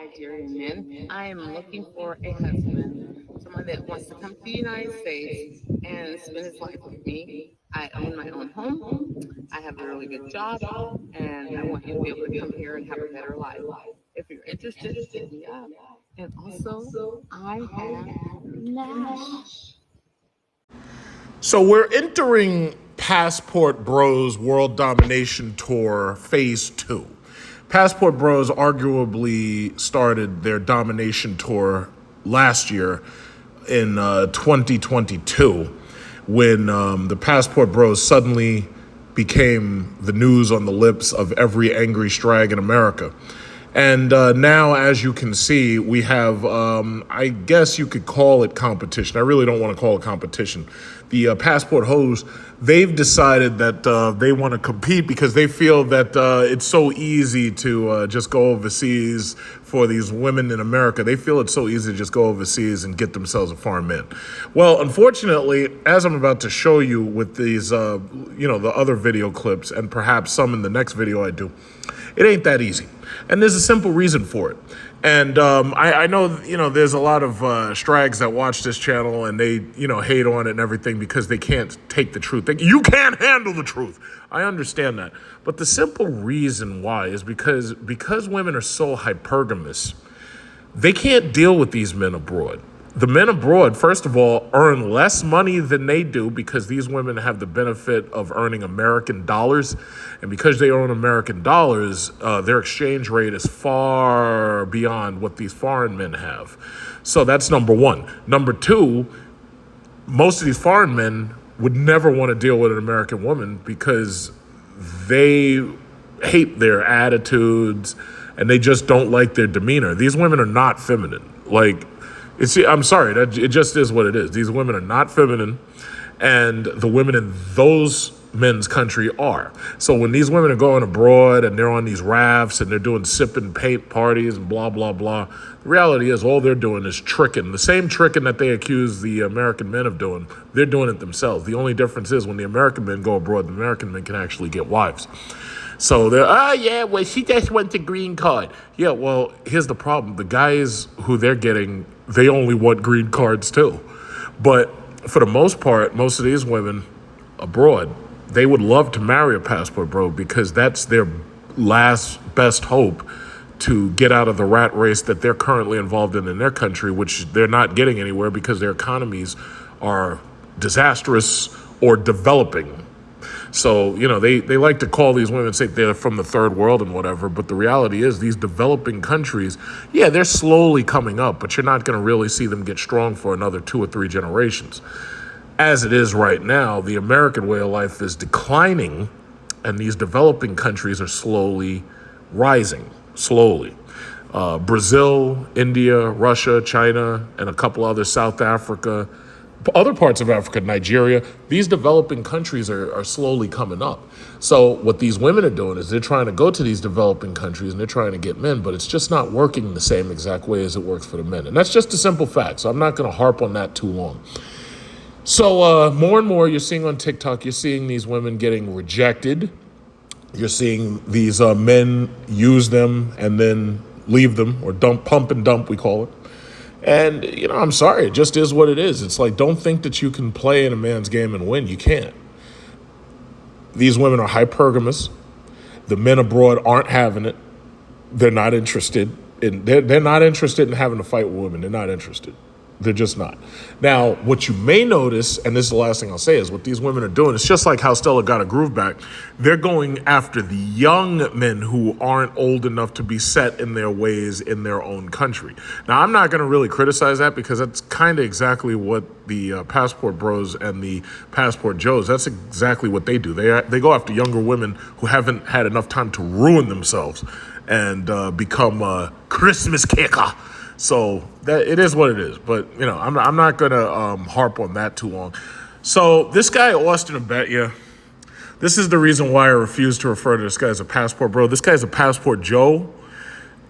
Nigerian men. I am looking for a husband, someone that wants to come to the United States and spend his life with me. I own my own home. I have a really good job, and I want you to be able to come here and have a better life. If you're interested, hit me up. And also, I have Nash. So we're entering Passport Bros World Domination Tour Phase 2. Passport Bros arguably started their domination tour last year in 2022 when the Passport Bros suddenly became the news on the lips of every angry strag in America. And now, as you can see, we have, I guess you could call it competition. I really don't want to call it competition. The Passport Hoes, they've decided that they want to compete because they feel that it's so easy to just go overseas for these women in America. They feel it's so easy to just go overseas and get themselves a foreign man. Well, unfortunately, as I'm about to show you with these, the other video clips and perhaps some in the next video I do, it ain't that easy. And there's a simple reason for it. And I know, there's a lot of strags that watch this channel and they, hate on it and everything because they can't take the truth. You can't handle the truth. I understand that. But the simple reason why is because women are so hypergamous, they can't deal with these men abroad. The men abroad, first of all, earn less money than they do because these women have the benefit of earning American dollars. And because they earn American dollars, their exchange rate is far beyond what these foreign men have. So that's number one. Number two, most of these foreign men would never want to deal with an American woman because they hate their attitudes and they just don't like their demeanor. These women are not feminine. I'm sorry, it just is what it is. These women are not feminine, and the women in those men's country are. So when these women are going abroad and they're on these rafts and they're doing sip and paint parties and blah, blah, blah, the reality is all they're doing is tricking. The same tricking that they accuse the American men of doing, they're doing it themselves. The only difference is when the American men go abroad, the American men can actually get wives. So they're, she just wants a green card. Yeah, well, here's the problem. The guys who they're getting, they only want green cards too. But for the most part, most of these women abroad, they would love to marry a passport bro because that's their last best hope to get out of the rat race that they're currently involved in their country, which they're not getting anywhere because their economies are disastrous or developing. So, they like to call these women, say they're from the third world and whatever, but the reality is these developing countries, yeah, they're slowly coming up, but you're not going to really see them get strong for another 2 or 3 generations. As it is right now, the American way of life is declining, and these developing countries are slowly rising, slowly. Brazil, India, Russia, China, and a couple others, South Africa, other parts of Africa, Nigeria, these developing countries are slowly coming up. So what these women are doing is they're trying to go to these developing countries and they're trying to get men, but it's just not working the same exact way as it works for the men. And that's just a simple fact. So I'm not going to harp on that too long. So more and more you're seeing on TikTok, you're seeing these women getting rejected. You're seeing these men use them and then leave them, or pump and dump, we call it. And, I'm sorry, it just is what it is. It's like, don't think that you can play in a man's game and win. You can't. These women are hypergamous. The men abroad aren't having it. They're not interested. They're not interested in having to fight with women. They're not interested. They're just not. Now, what you may notice, and this is the last thing I'll say, is what these women are doing, it's just like how Stella got a groove back. They're going after the young men who aren't old enough to be set in their ways in their own country. Now, I'm not going to really criticize that because that's kind of exactly what the Passport Bros and the Passport Joes, that's exactly what they do. They go after younger women who haven't had enough time to ruin themselves and become a Christmas kicker. So that it is what it is, but I'm not gonna harp on that too long. So this guy Austin Abetia, this is the reason why I refuse to refer to this guy as a passport bro. This guy's a passport Joe.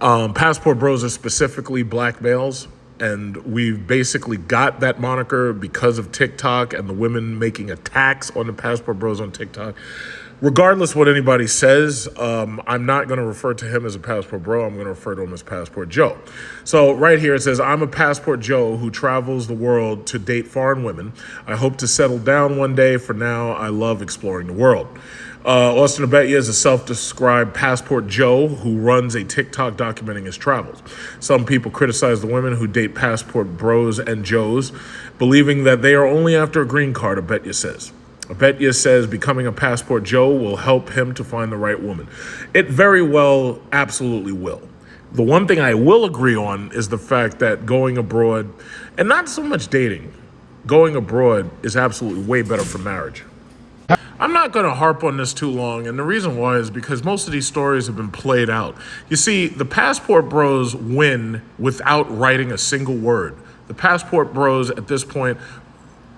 Passport bros are specifically black males, and we've basically got that moniker because of TikTok and the women making attacks on the passport bros on TikTok. Regardless what anybody says, I'm not going to refer to him as a Passport Bro. I'm going to refer to him as Passport Joe. So right here it says, I'm a Passport Joe who travels the world to date foreign women. I hope to settle down one day. For now, I love exploring the world. Austin Abetya is a self-described Passport Joe who runs a TikTok documenting his travels. Some people criticize the women who date Passport Bros and Joes, believing that they are only after a green card, Abetya says. Abetya says becoming a Passport Joe will help him to find the right woman. It very well absolutely will. The one thing I will agree on is the fact that going abroad, and not so much dating, going abroad is absolutely way better for marriage. I'm not going to harp on this too long, and the reason why is because most of these stories have been played out. You see, the Passport Bros win without writing a single word. The Passport Bros at this point,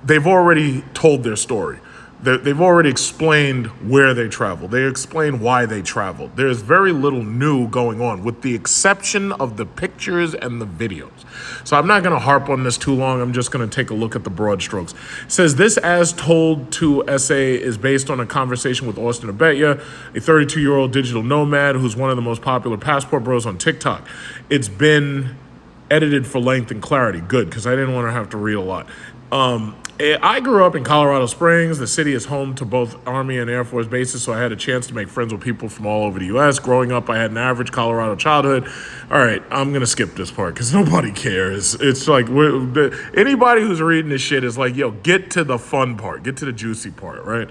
they've already told their story. They've already explained where they traveled. They explained why they traveled. There's very little new going on, with the exception of the pictures and the videos. So I'm not going to harp on this too long. I'm just going to take a look at the broad strokes. It says this as told to essay is based on a conversation with Austin Abetya, a 32-year-old digital nomad who's one of the most popular Passport Bros on TikTok. It's been edited for length and clarity. Good, because I didn't want to have to read a lot. I grew up in Colorado Springs. The city is home to both Army and Air Force bases, so I had a chance to make friends with people from all over the U.S. Growing up, I had an average Colorado childhood. All right, I'm going to skip this part because nobody cares. It's like anybody who's reading this shit is like, yo, get to the fun part. Get to the juicy part, right?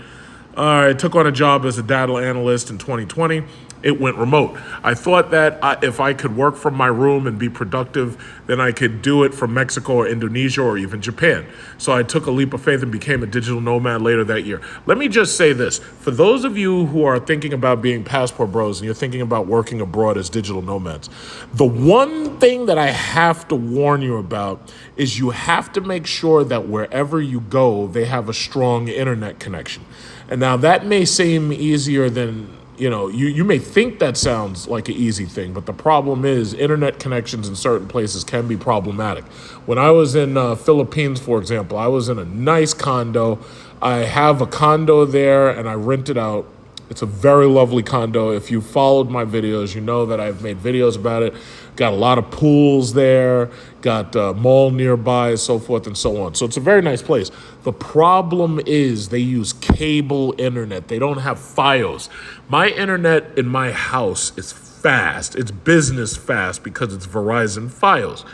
I took on a job as a data analyst in 2020. It went remote. I thought that if I could work from my room and be productive, then I could do it from Mexico or Indonesia or even Japan. So I took a leap of faith and became a digital nomad later that year. Let me just say this. For those of you who are thinking about being Passport Bros and you're thinking about working abroad as digital nomads, the one thing that I have to warn you about is you have to make sure that wherever you go, they have a strong internet connection. And now that may seem easier than, you may think that sounds like an easy thing, but the problem is internet connections in certain places can be problematic. When I was in Philippines, for example, I was in a nice condo. I have a condo there and I rent it out. It's a very lovely condo. If you followed my videos, you know that I've made videos about it. Got a lot of pools there, got a mall nearby, so forth and so on. So it's a very nice place. The problem is they use cable internet. They don't have Fios. My internet in my house is fast. It's business fast because it's Verizon Fios.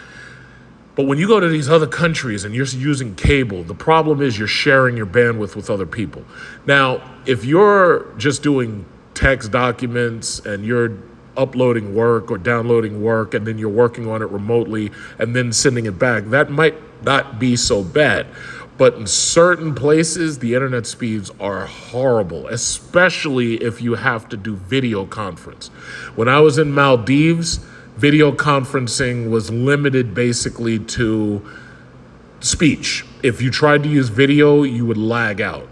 But when you go to these other countries and you're using cable, the problem is you're sharing your bandwidth with other people. Now, if you're just doing text documents and you're uploading work or downloading work and then you're working on it remotely and then sending it back, that might not be so bad. But in certain places, the internet speeds are horrible, especially if you have to do video conference. When I was in Maldives, video conferencing was limited basically to speech. If you tried to use video, you would lag out.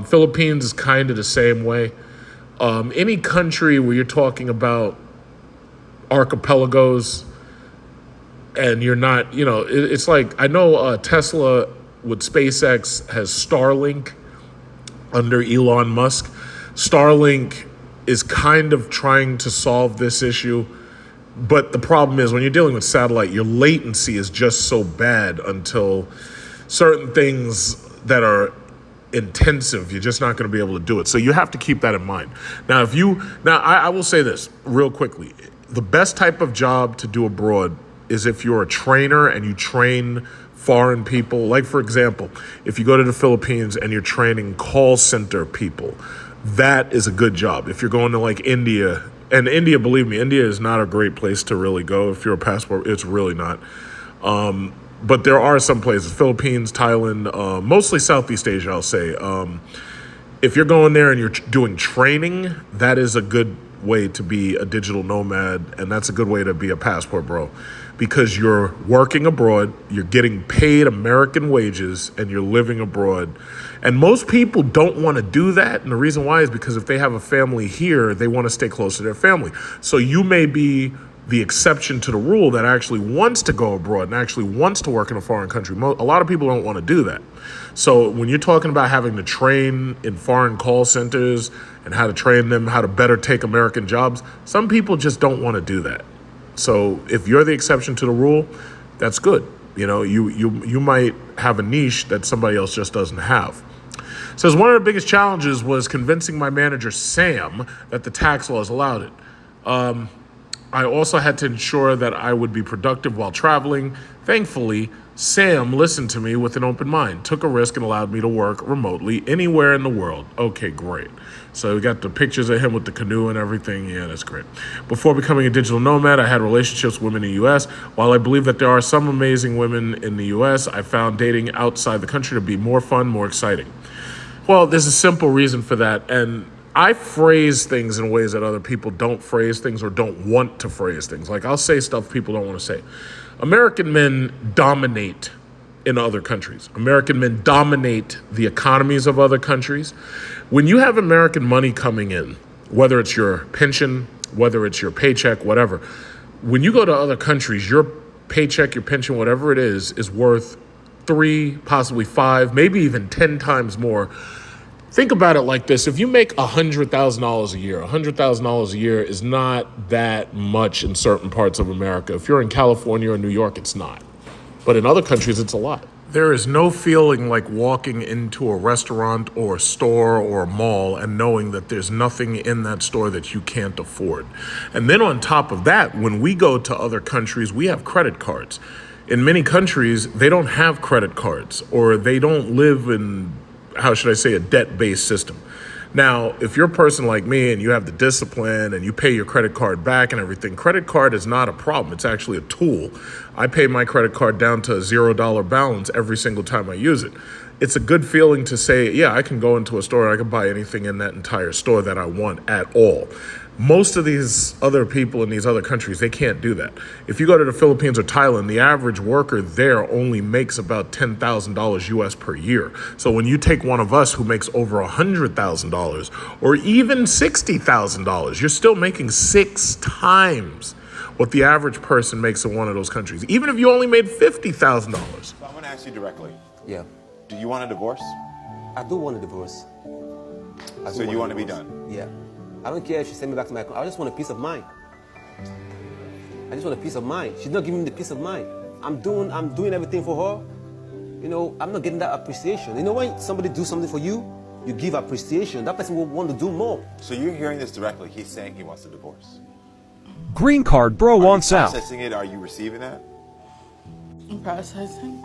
Philippines is kind of the same way. Any country where you're talking about archipelagos and you're not, it's like, I know Tesla with SpaceX has Starlink under Elon Musk. Starlink is kind of trying to solve this issue. But the problem is when you're dealing with satellite, your latency is just so bad until certain things that are intensive, you're just not going to be able to do it. So you have to keep that in mind. Now, I will say this real quickly. The best type of job to do abroad is if you're a trainer and you train foreign people. Like, for example, if you go to the Philippines and you're training call center people, that is a good job. If you're going to like India, and India, believe me, India is not a great place to really go. If you're a passport, it's really not. But there are some places, Philippines, Thailand, mostly Southeast Asia, I'll say. If you're going there and you're doing training, that is a good way to be a digital nomad, and that's a good way to be a Passport Bro. Because you're working abroad, you're getting paid American wages, and you're living abroad. And most people don't want to do that, and the reason why is because if they have a family here, they want to stay close to their family. So you may be the exception to the rule that actually wants to go abroad and actually wants to work in a foreign country. A lot of people don't want to do that. So when you're talking about having to train in foreign call centers and how to train them, how to better take American jobs, some people just don't want to do that. So if you're the exception to the rule, that's good. You might have a niche that somebody else just doesn't have. It says one of the biggest challenges was convincing my manager, Sam, that the tax laws allowed it. I also had to ensure that I would be productive while traveling. Thankfully, Sam listened to me with an open mind, took a risk, and allowed me to work remotely anywhere in the world. Okay, great. So we got the pictures of him with the canoe and everything. Yeah, that's great. Before becoming a digital nomad, I had relationships with women in the U.S. While I believe that there are some amazing women in the U.S., I found dating outside the country to be more fun, more exciting. Well, there's a simple reason for that, and I phrase things in ways that other people don't phrase things or don't want to phrase things. Like I'll say stuff people don't want to say. American men dominate in other countries. American men dominate the economies of other countries. When you have American money coming in, whether it's your pension, whether it's your paycheck, whatever, when you go to other countries, your paycheck, your pension, whatever it is worth 3, possibly 5, maybe even 10 times more. Think about it like this. If you make $100,000 a year, $100,000 a year is not that much in certain parts of America. If you're in California or New York, it's not. But in other countries, it's a lot. There is no feeling like walking into a restaurant or a store or a mall and knowing that there's nothing in that store that you can't afford. And then on top of that, when we go to other countries, we have credit cards. In many countries, they don't have credit cards, or they don't live in, how should I say, a debt-based system. Now, if you're a person like me and you have the discipline and you pay your credit card back and everything, credit card is not a problem. It's actually a tool. I pay my credit card down to a $0 balance every single time I use it. It's a good feeling to say, yeah, I can go into a store and I can buy anything in that entire store that I want at all. Most of these other people in these other countries, they can't do that. If you go to the Philippines or Thailand, the average worker there only makes about $10,000 US per year. So when you take one of us who makes over $100,000 or even $60,000, you're still making 6 times what the average person makes in one of those countries, even if you only made $50,000. So I'm going to ask you directly. Yeah. Do you want a divorce? I do want a divorce. So you want to be done? Yeah. I don't care if she sends me back to my country. I just want a peace of mind. I just want a peace of mind. She's not giving me the peace of mind. I'm doing everything for her. I'm not getting that appreciation. When somebody do something for you, you give appreciation. That person will want to do more. So you're hearing this directly. He's saying he wants a divorce. Green card bro wants out. Are you processing it? Are you receiving that? I'm processing.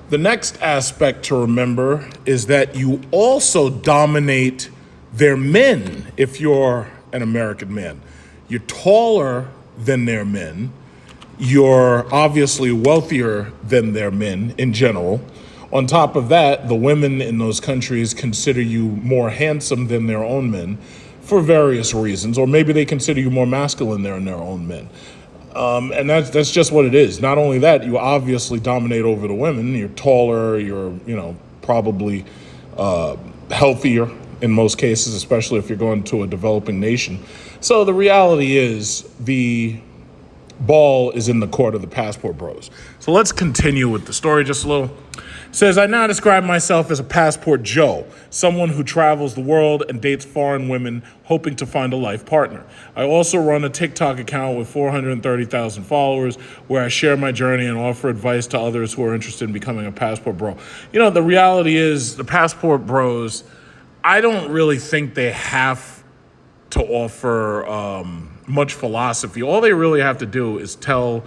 The next aspect to remember is that you also dominate their men if you're an American man. You're taller than their men. You're obviously wealthier than their men in general. On top of that, the women in those countries consider you more handsome than their own men for various reasons, or maybe they consider you more masculine than their own men. And that's just what it is. Not only that, you obviously dominate over the women. You're taller, you're, probably healthier in most cases, especially if you're going to a developing nation. So the reality is the ball is in the court of the passport bros. So let's continue with the story just a little. It says, I now describe myself as a passport Joe, someone who travels the world and dates foreign women hoping to find a life partner. I also run a TikTok account with 430,000 followers where I share my journey and offer advice to others who are interested in becoming a passport bro. The reality is the passport bros, I don't really think they have to offer much philosophy. All they really have to do is tell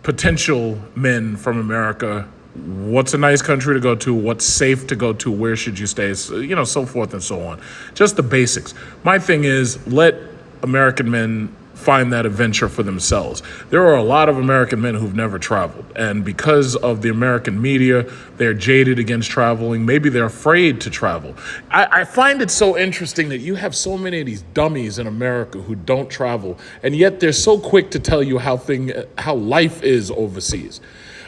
potential men from America what's a nice country to go to, what's safe to go to, where should you stay, so forth and so on. Just the basics. My thing is, let American men find that adventure for themselves. There are a lot of American men who've never traveled, and because of the American media, they're jaded against traveling. Maybe they're afraid to travel. I find it so interesting that you have so many of these dummies in America who don't travel, and yet they're so quick to tell you how life is overseas.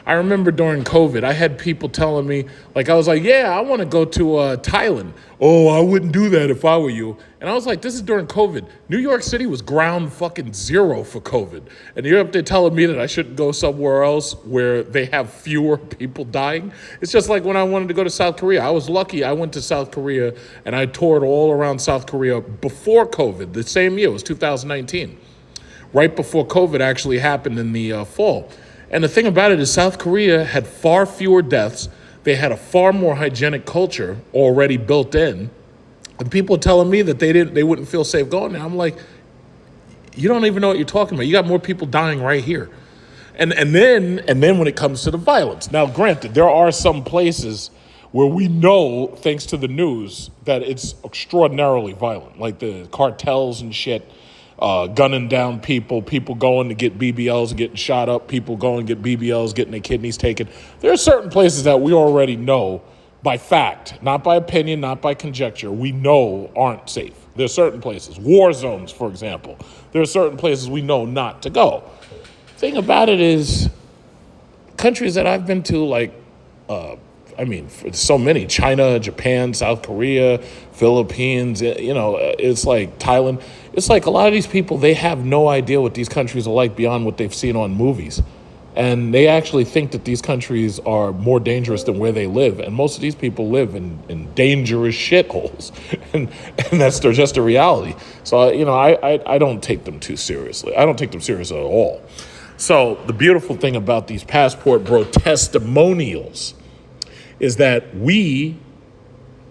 I remember during COVID, I had people telling me, like, I was like, yeah, I want to go to Thailand. Oh, I wouldn't do that if I were you. And I was like, this is during COVID. New York City was ground fucking zero for COVID. And you're up there telling me that I shouldn't go somewhere else where they have fewer people dying? It's just like when I wanted to go to South Korea. I was lucky. I went to South Korea and I toured all around South Korea before COVID, the same year. It was 2019, right before COVID actually happened in the fall. And the thing about it is South Korea had far fewer deaths. They had a far more hygienic culture already built in. And people are telling me that they wouldn't feel safe going there. I'm like, you don't even know what you're talking about. You got more people dying right here. And then when it comes to the violence. Now, granted, there are some places where we know, thanks to the news, that it's extraordinarily violent, like the cartels and shit, gunning down people going to get BBLs and getting shot up, people going to get BBLs, getting their kidneys taken. There are certain places that we already know by fact, not by opinion, not by conjecture, we know aren't safe. There are certain places, war zones, for example. There are certain places we know not to go. Thing about it is, countries that I've been to, like, so many, China, Japan, South Korea, Philippines, it's like Thailand. It's like a lot of these people, they have no idea what these countries are like beyond what they've seen on movies. And they actually think that these countries are more dangerous than where they live. And most of these people live in dangerous shitholes. And that's just a reality. So, I don't take them too seriously. I don't take them seriously at all. So the beautiful thing about these Passport Bro testimonials is that we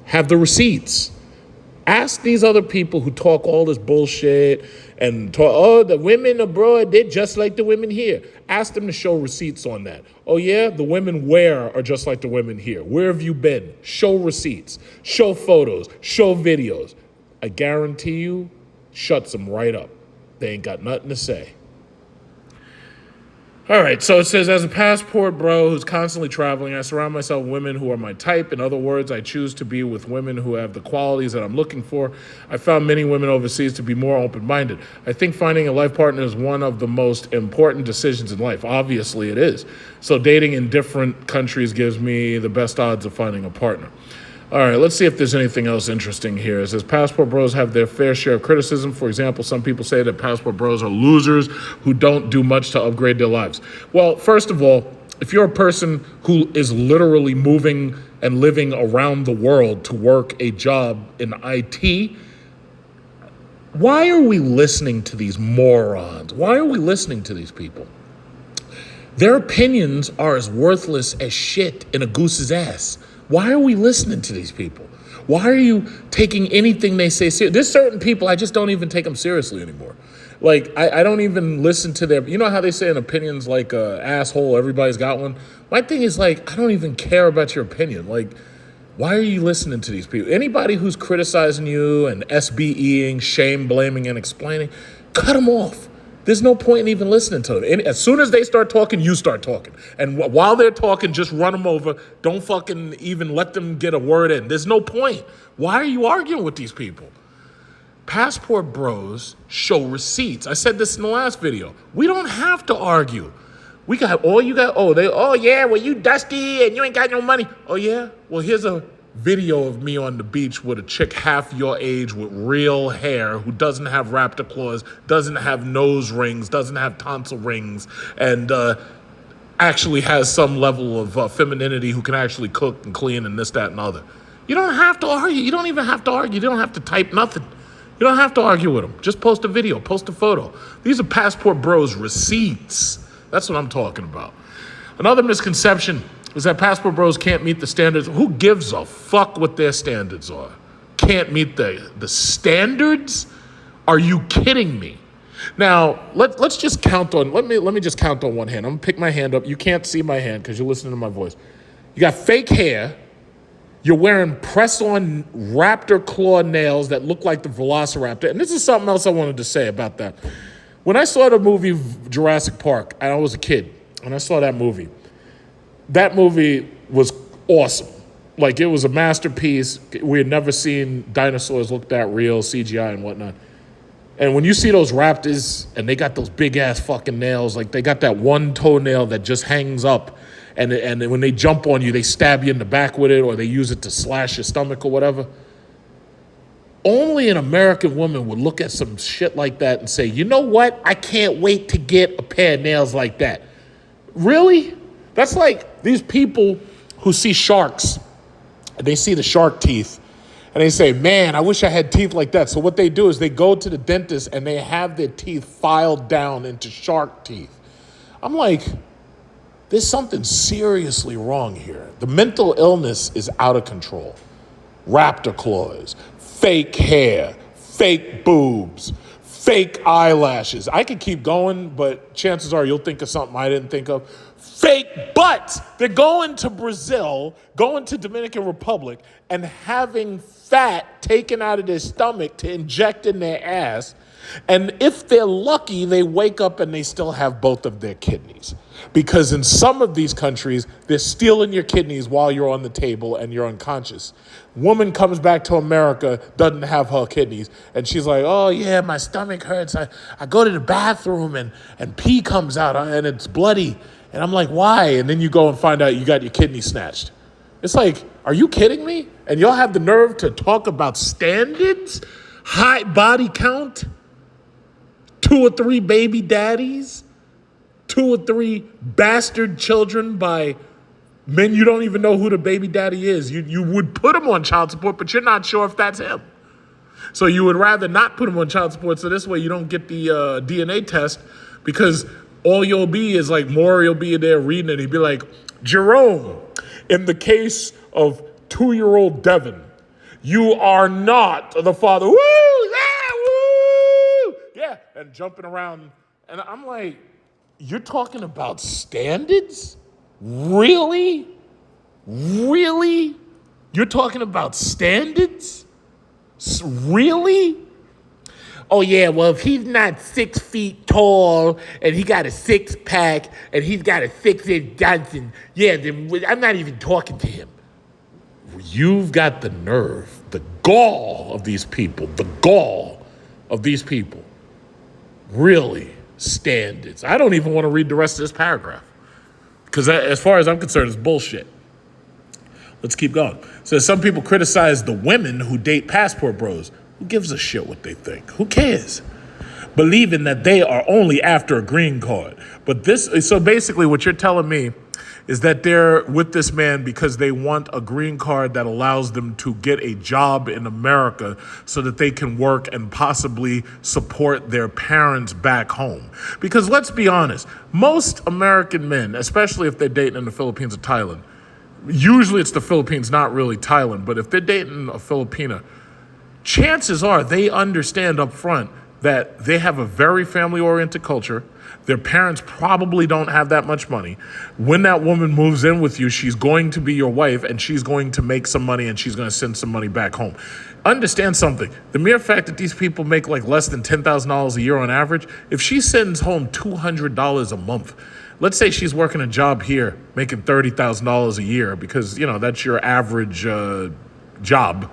have the receipts. Ask these other people who talk all this bullshit and talk, the women abroad, they're just like the women here. Ask them to show receipts on that. Oh yeah, the women where are just like the women here. Where have you been? Show receipts, show photos, show videos. I guarantee you, shuts them right up. They ain't got nothing to say. All right, so it says, as a passport bro who's constantly traveling, I surround myself with women who are my type. In other words, I choose to be with women who have the qualities that I'm looking for. I found many women overseas to be more open-minded. I think finding a life partner is one of the most important decisions in life. Obviously, it is. So dating in different countries gives me the best odds of finding a partner. All right, let's see if there's anything else interesting here. It says passport bros have their fair share of criticism. For example, some people say that passport bros are losers who don't do much to upgrade their lives. Well, first of all, if you're a person who is literally moving and living around the world to work a job in IT, why are we listening to these morons? Why are we listening to these people? Their opinions are as worthless as shit in a goose's ass. Why are we listening to these people? Why are you taking anything they say seriously? There's certain people, I just don't even take them seriously anymore. Like, I don't even listen to their, you know how they say an opinion's like a asshole, everybody's got one? My thing is like, I don't even care about your opinion. Like, why are you listening to these people? Anybody who's criticizing you and SBEing, shame, blaming, and explaining, cut them off. There's no point in even listening to them. And as soon as they start talking, you start talking. And while they're talking, just run them over. Don't fucking even let them get a word in. There's no point. Why are you arguing with these people? Passport bros show receipts. I said this in the last video. We don't have to argue. We got all you got. Oh yeah, well you dusty and you ain't got no money. Oh yeah, well here's a video of me on the beach with a chick half your age with real hair who doesn't have raptor claws, doesn't have nose rings, doesn't have tonsil rings, and actually has some level of femininity, who can actually cook and clean and this, that, and other. You don't have to argue. You don't even have to argue. You don't have to type nothing. You don't have to argue with them. Just post a video, post a photo. These are Passport Bros receipts. That's what I'm talking about. Another misconception is that Passport Bros can't meet the standards. Who gives a fuck what their standards are? Can't meet the standards? Are you kidding me? Now, let's just count on, let me just count on one hand. I'm gonna pick my hand up. You can't see my hand because you're listening to my voice. You got fake hair. You're wearing press-on raptor claw nails that look like the Velociraptor. And this is something else I wanted to say about that. When I saw the movie Jurassic Park, and I was a kid, and I saw that movie was awesome. Like, it was a masterpiece. We had never seen dinosaurs look that real, CGI and whatnot. And when you see those raptors, and they got those big-ass fucking nails, like they got that one toenail that just hangs up, and when they jump on you, they stab you in the back with it, or they use it to slash your stomach or whatever. Only an American woman would look at some shit like that and say, you know what? I can't wait to get a pair of nails like that. Really? That's like these people who see sharks and they see the shark teeth and they say, man, I wish I had teeth like that. So what they do is they go to the dentist and they have their teeth filed down into shark teeth. I'm like, there's something seriously wrong here. The mental illness is out of control. Raptor claws, fake hair, fake boobs, fake eyelashes. I could keep going, but chances are you'll think of something I didn't think of. Fake butts. They're going to Brazil, going to Dominican Republic, and having fat taken out of their stomach to inject in their ass. And if they're lucky, they wake up and they still have both of their kidneys. Because in some of these countries, they're stealing your kidneys while you're on the table and you're unconscious. Woman comes back to America, doesn't have her kidneys, and she's like, oh yeah, my stomach hurts. I go to the bathroom and pee comes out and it's bloody. And I'm like, why? And then you go and find out you got your kidney snatched. It's like, are you kidding me? And y'all have the nerve to talk about standards? High body count? 2 or 3 baby daddies? 2 or 3 bastard children by men you don't even know who the baby daddy is. You would put him on child support, but you're not sure if that's him. So you would rather not put him on child support so this way you don't get the DNA test, because all you'll be is like Maury will be there reading it. He'd be like, Jerome, in the case of 2-year-old Devin, you are not the father. Woo! Yeah, woo! Yeah, and jumping around. And I'm like, you're talking about standards? Really? Really? You're talking about standards? Really? Oh yeah, well if he's not 6 feet tall and he got a 6-pack and he's got a 6-inch Johnson, yeah, then I'm not even talking to him. You've got the nerve, the gall of these people, Really, standards. I don't even want to read the rest of this paragraph because as far as I'm concerned, it's bullshit. Let's keep going. So some people criticize the women who date passport bros. Who gives a shit what they think? Who cares? Believing that they are only after a green card. So basically what you're telling me is that they're with this man because they want a green card that allows them to get a job in America so that they can work and possibly support their parents back home. Because let's be honest, most American men, especially if they're dating in the Philippines or Thailand, usually it's the Philippines, not really Thailand, but if they're dating a Filipina, chances are they understand up front that they have a very family-oriented culture. Their parents probably don't have that much money. When that woman moves in with you, she's going to be your wife and she's going to make some money and she's going to send some money back home. Understand something. The mere fact that these people make like less than $10,000 a year on average, if she sends home $200 a month, let's say she's working a job here making $30,000 a year because, that's your average job.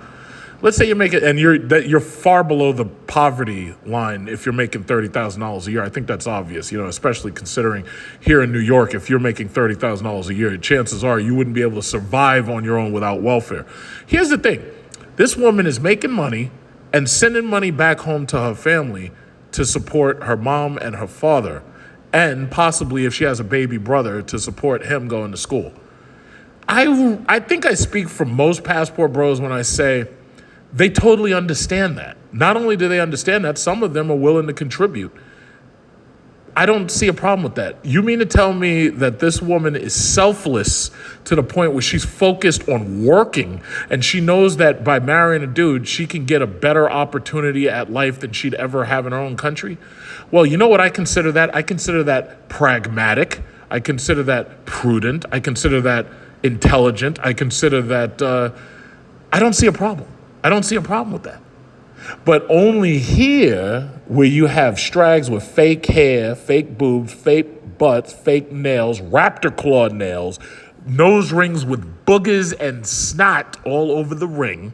Let's say you make it, and you're far below the poverty line if you're making $30,000 a year. I think that's obvious, especially considering here in New York, if you're making $30,000 a year, chances are you wouldn't be able to survive on your own without welfare. Here's the thing. This woman is making money and sending money back home to her family to support her mom and her father, and possibly if she has a baby brother to support him going to school. I think I speak for most passport bros when I say they totally understand that. Not only do they understand that, some of them are willing to contribute. I don't see a problem with that. You mean to tell me that this woman is selfless to the point where she's focused on working and she knows that by marrying a dude, she can get a better opportunity at life than she'd ever have in her own country? Well, you know what I consider that? I consider that pragmatic. I consider that prudent. I consider that intelligent. I consider that I don't see a problem. I don't see a problem with that. But only here, where you have strags with fake hair, fake boobs, fake butts, fake nails, raptor claw nails, nose rings with boogers and snot all over the ring,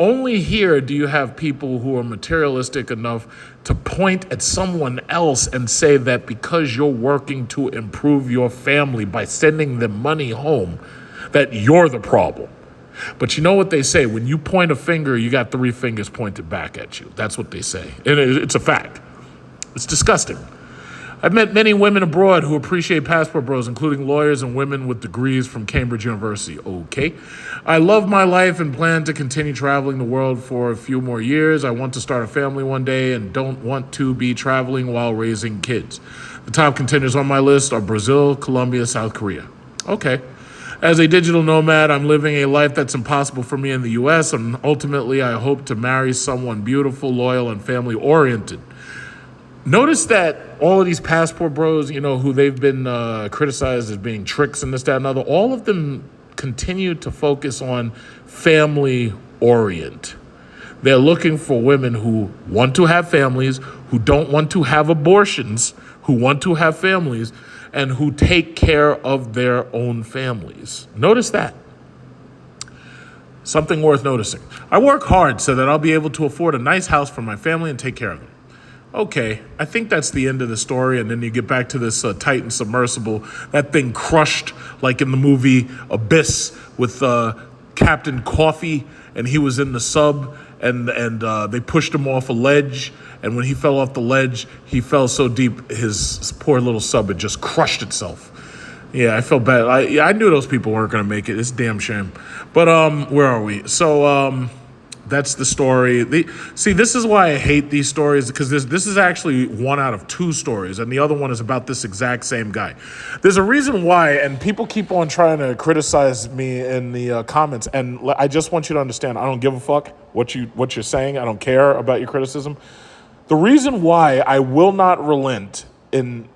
Only here do you have people who are materialistic enough to point at someone else and say that because you're working to improve your family by sending them money home, that you're the problem. But you know what they say? When you point a finger, you got 3 fingers pointed back at you. That's what they say. And it's a fact. It's disgusting. I've met many women abroad who appreciate passport bros, including lawyers and women with degrees from Cambridge University. Okay. I love my life and plan to continue traveling the world for a few more years. I want to start a family one day and don't want to be traveling while raising kids. The top contenders on my list are Brazil, Colombia, South Korea. Okay. As a digital nomad, I'm living a life that's impossible for me in the U.S., and ultimately I hope to marry someone beautiful, loyal, and family-oriented. Notice that all of these passport bros, who they've been criticized as being tricks and this, that, and other, all of them continue to focus on family-orient. They're looking for women who want to have families, who don't want to have abortions, who want to have families, and who take care of their own families. Notice that. Something worth noticing. I work hard so that I'll be able to afford a nice house for my family and take care of them. Okay, I think that's the end of the story, and then you get back to this Titan submersible. That thing crushed like in the movie Abyss with Captain Coffee, and he was in the sub, and they pushed him off a ledge, and when he fell off the ledge, he fell so deep, his poor little sub had just crushed itself. Yeah, I felt bad. I knew those people weren't going to make it. It's a damn shame. But where are we? So that's the story. This is why I hate these stories, because this is actually one out of 2 stories, and the other one is about this exact same guy. There's a reason why, and people keep on trying to criticize me in the comments, and I just want you to understand, I don't give a fuck what you're saying. I don't care about your criticism. The reason why I will not relent in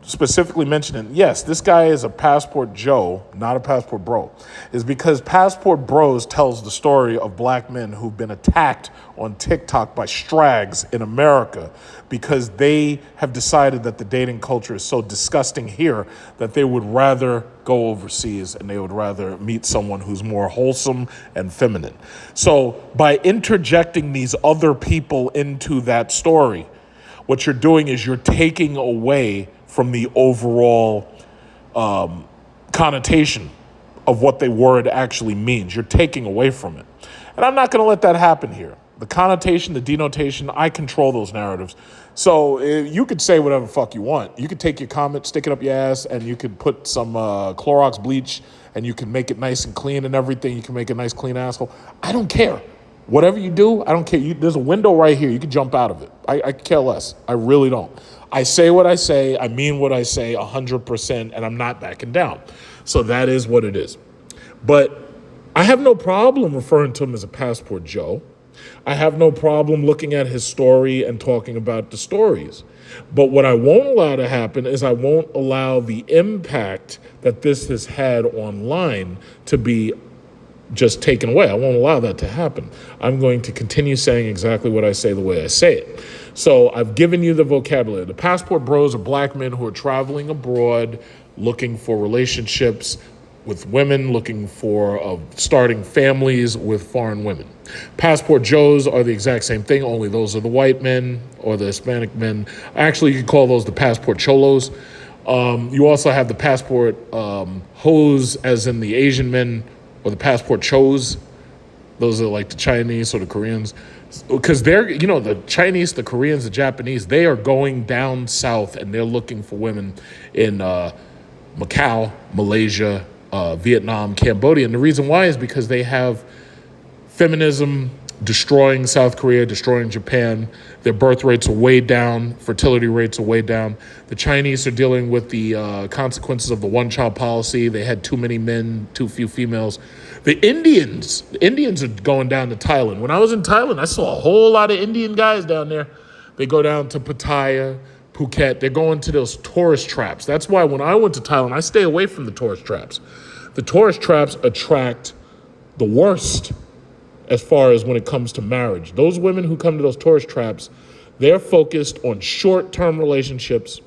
specifically mentioning, yes, this guy is a passport Joe, not a passport bro, is because passport bros tells the story of black men who've been attacked on TikTok by strags in America because they have decided that the dating culture is so disgusting here that they would rather go overseas and they would rather meet someone who's more wholesome and feminine. So by interjecting these other people into that story, what you're doing is you're taking away from the overall connotation of what the word actually means. You're taking away from it. And I'm not going to let that happen here. The connotation, the denotation, I control those narratives. So you could say whatever the fuck you want. You could take your comment, stick it up your ass, and you could put some Clorox bleach, and you can make it nice and clean and everything. You can make a nice clean asshole. I don't care. Whatever you do, I don't care. There's a window right here. You can jump out of it. I care less. I really don't. I say what I say. I mean what I say 100%, and I'm not backing down. So that is what it is. But I have no problem referring to him as a passport Joe. I have no problem looking at his story and talking about the stories. But what I won't allow to happen is I won't allow the impact that this has had online to be just taken away. I won't allow that to happen. I'm going to continue saying exactly what I say the way I say it. So I've given you the vocabulary. The passport bros are black men who are traveling abroad, looking for relationships with women, looking for starting families with foreign women. Passport Joes are the exact same thing, only those are the white men or the Hispanic men. Actually, you could call those the passport cholos. You also have the passport hoes, as in the Asian men, or the passport chos. Those are like the Chinese or the Koreans. Because they're, the Chinese, the Koreans, the Japanese, they are going down south and they're looking for women in Macau, Malaysia, Vietnam, Cambodia. And the reason why is because they have feminism destroying South Korea, destroying Japan. Their birth rates are way down. Fertility rates are way down. The Chinese are dealing with the consequences of the one-child policy. They had too many men, too few females. The Indians are going down to Thailand. When I was in Thailand, I saw a whole lot of Indian guys down there. They go down to Pattaya, Phuket. They're going to those tourist traps. That's why when I went to Thailand, I stay away from the tourist traps. The tourist traps attract the worst as far as when it comes to marriage. Those women who come to those tourist traps, they're focused on short-term relationships.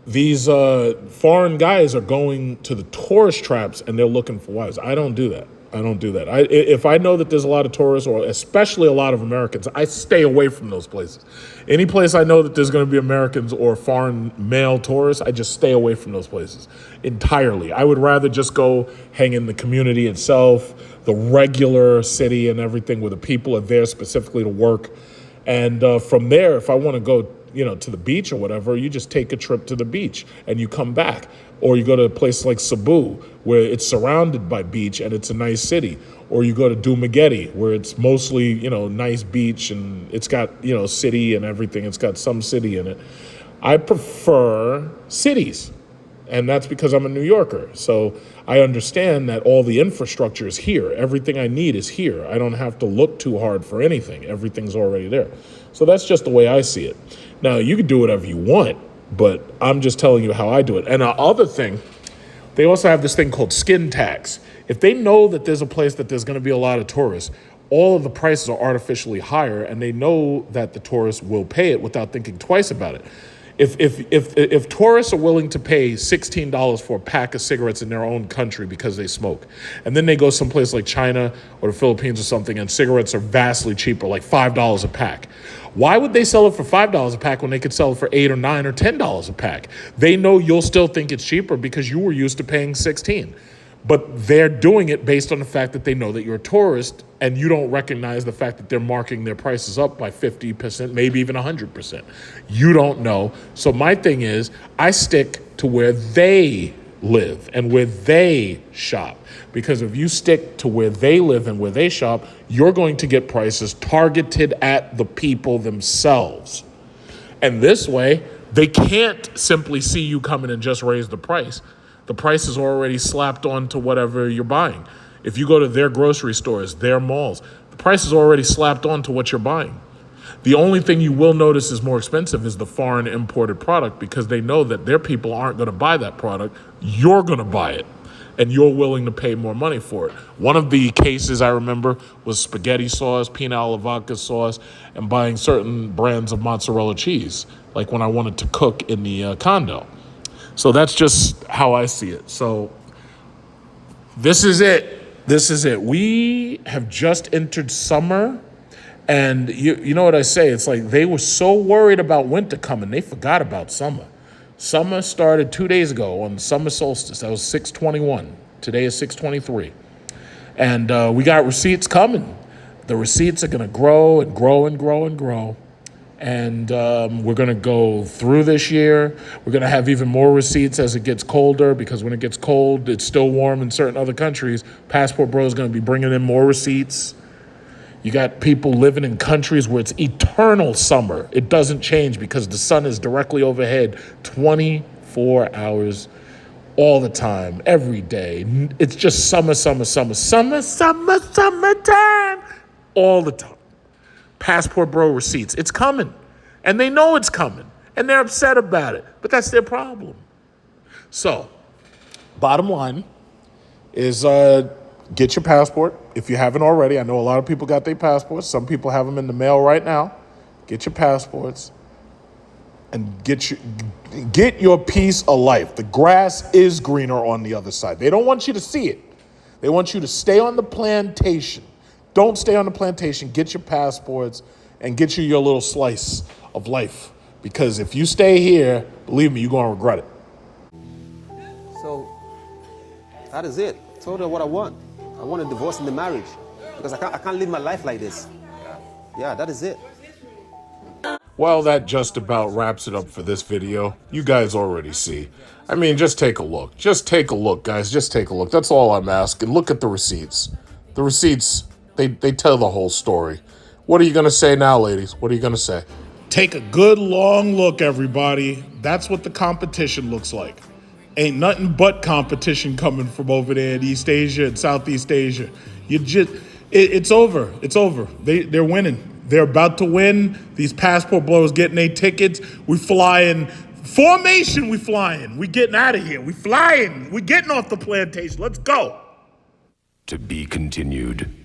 These foreign guys are going to the tourist traps and they're looking for wives. I don't do that. I don't do that. If I know that there's a lot of tourists, or especially a lot of Americans, I stay away from those places. Any place I know that there's going to be Americans or foreign male tourists, I just stay away from those places entirely. I would rather just go hang in the community itself, the regular city and everything where the people are there specifically to work. And from there, if I want to go, to the beach or whatever, you just take a trip to the beach and you come back. Or you go to a place like Cebu, where it's surrounded by beach and it's a nice city. Or you go to Dumaguete, where it's mostly, nice beach and it's got, city and everything. It's got some city in it. I prefer cities. And that's because I'm a New Yorker. So I understand that all the infrastructure is here. Everything I need is here. I don't have to look too hard for anything. Everything's already there. So that's just the way I see it. Now, you can do whatever you want, but I'm just telling you how I do it. And the other thing, they also have this thing called skin tax. If they know that there's a place that there's going to be a lot of tourists, all of the prices are artificially higher, and they know that the tourists will pay it without thinking twice about it. If tourists are willing to pay $16 for a pack of cigarettes in their own country because they smoke, and then they go someplace like China or the Philippines or something, and cigarettes are vastly cheaper, like $5 a pack, why would they sell it for $5 a pack when they could sell it for $8 or $9 or $10 a pack? They know you'll still think it's cheaper because you were used to paying $16. But they're doing it based on the fact that they know that you're a tourist and you don't recognize the fact that they're marking their prices up by 50%, maybe even 100%. You don't know. So my thing is, I stick to where they live and where they shop. Because if you stick to where they live and where they shop, you're going to get prices targeted at the people themselves. And this way, they can't simply see you coming and just raise the price. The price is already slapped onto whatever you're buying. If you go to their grocery stores, their malls, the price is already slapped onto what you're buying. The only thing you will notice is more expensive is the foreign imported product, because they know that their people aren't going to buy that product. You're going to buy it, and you're willing to pay more money for it. One of the cases I remember was spaghetti sauce, pina alla vodka sauce, and buying certain brands of mozzarella cheese, like when I wanted to cook in the condo. So that's just how I see it. So this is it. This is it. We have just entered summer. And you know what I say? It's like they were so worried about winter coming, they forgot about summer. Summer started 2 days ago on the summer solstice. That was 6/21. Today is 6/23. And we got receipts coming. The receipts are going to grow and grow and grow and grow. And we're going to go through this year. We're going to have even more receipts as it gets colder, because when it gets cold, it's still warm in certain other countries. Passport Bro is going to be bringing in more receipts. You got people living in countries where it's eternal summer. It doesn't change because the sun is directly overhead 24 hours all the time, every day. It's just summer, summer, summer, summer, summer, summertime, all the time. Passport Bro receipts. It's coming. And they know it's coming. And they're upset about it. But that's their problem. So, bottom line is get your passport if you haven't already. I know a lot of people got their passports. Some people have them in the mail right now. Get your passports and get your piece of life. The grass is greener on the other side. They don't want you to see it. They want you to stay on the plantation. Don't stay on the plantation. Get your passports and get you your little slice of life. Because if you stay here, believe me, you're going to regret it. So that is it. I told her what I want. I want a divorce in the marriage because I can't live my life like this. Yeah, that is it. Well, that just about wraps it up for this video. You guys already see. I mean, just take a look. Just take a look, guys. Just take a look. That's all I'm asking. Look at the receipts. The receipts, they tell the whole story. What are you going to say now, ladies? What are you going to say? Take a good long look, everybody. That's what the competition looks like. Ain't nothing but competition coming from over there in East Asia and Southeast Asia. It's over. It's over. They're winning. They're about to win. These passport blowers getting their tickets. We flying. Formation, we flying. We getting out of here. We flying. We getting off the plantation. Let's go. To be continued.